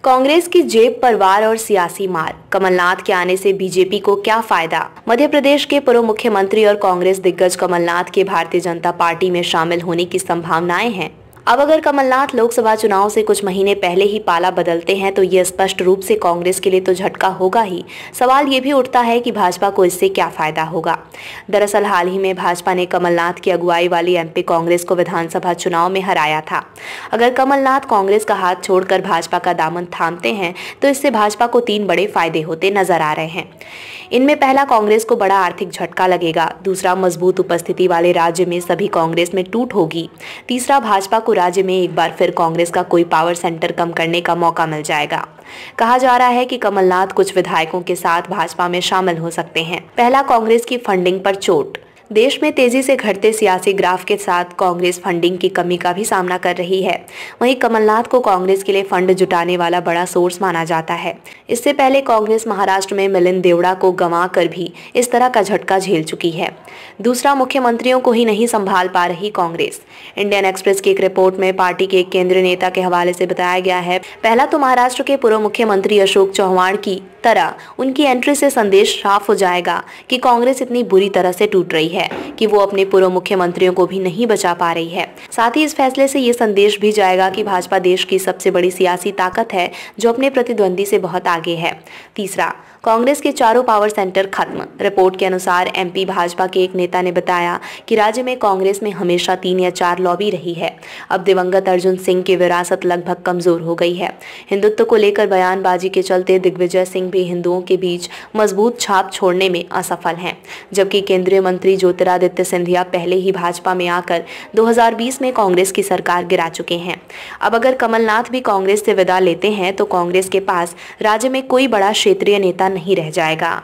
कांग्रेस की जेब पर वार और सियासी मार, कमलनाथ के आने से बीजेपी को क्या फायदा। मध्य प्रदेश के पूर्व मुख्यमंत्री और कांग्रेस दिग्गज कमलनाथ के भारतीय जनता पार्टी में शामिल होने की संभावनाएं हैं। अब अगर कमलनाथ लोकसभा चुनाव से कुछ महीने पहले ही पाला बदलते हैं तो ये स्पष्ट रूप से कांग्रेस के लिए तो झटका होगा ही। सवाल ये भी उठता है कि भाजपा को इससे क्या फायदा होगा। दरअसल हाल ही में भाजपा ने कमलनाथ की अगुवाई वाली एमपी कांग्रेस को विधानसभा चुनाव में हराया था। अगर कमलनाथ कांग्रेस का हाथ छोड़कर भाजपा का दामन थामते हैं तो इससे भाजपा को 3 बड़े फायदे होते नजर आ रहे हैं। इनमें पहला, कांग्रेस को बड़ा आर्थिक झटका लगेगा। दूसरा, मजबूत उपस्थिति वाले राज्य में सभी कांग्रेस में टूट होगी। तीसरा, भाजपा को राज्य में एक बार फिर कांग्रेस का कोई पावर सेंटर कम करने का मौका मिल जाएगा। कहा जा रहा है कि कमलनाथ कुछ विधायकों के साथ भाजपा में शामिल हो सकते हैं। पहला, कांग्रेस की फंडिंग पर चोट। देश में तेजी से घटते सियासी ग्राफ के साथ कांग्रेस फंडिंग की कमी का भी सामना कर रही है। वहीं कमलनाथ को कांग्रेस के लिए फंड जुटाने वाला बड़ा सोर्स माना जाता है। इससे पहले कांग्रेस महाराष्ट्र में मिलिंद देवड़ा को गंवाकर भी इस तरह का झटका झेल चुकी है। दूसरा, मुख्यमंत्रियों को ही नहीं संभाल पा रही कांग्रेस। इंडियन एक्सप्रेस की एक रिपोर्ट में पार्टी के एक केंद्रीय नेता के हवाले से बताया गया है, पहला तो महाराष्ट्र के पूर्व मुख्यमंत्री अशोक चव्हाण की तरह उनकी एंट्री से संदेश साफ हो जाएगा कि कांग्रेस इतनी बुरी तरह से टूट रही है कि वो अपने पूर्व मुख्यमंत्रियों को भी नहीं बचा पा रही है। साथ ही इस फैसले से ये संदेश भी जाएगा कि भाजपा देश की सबसे बड़ी सियासी ताकत है जो अपने प्रतिद्वंदी से बहुत आगे है। तीसरा, कांग्रेस के चारों पावर सेंटर खत्म। रिपोर्ट के अनुसार एमपी भाजपा के एक नेता ने बताया कि राज्य में कांग्रेस में हमेशा 3 या 4 लॉबी रही है। अब दिवंगत अर्जुन सिंह की विरासत लगभग कमजोर हो गई है। हिंदुत्व को लेकर बयानबाजी के चलते दिग्विजय सिंह भी हिंदुओं के बीच मजबूत छाप छोड़ने में असफल हैं, जबकि केंद्रीय मंत्री ज्योतिरादित्य सिंधिया पहले ही भाजपा में आकर 2020 में कांग्रेस की सरकार गिरा चुके हैं। अब अगर कमलनाथ भी कांग्रेस से विदा लेते हैं तो कांग्रेस के पास राज्य में कोई बड़ा क्षेत्रीय नेता नहीं रह जाएगा।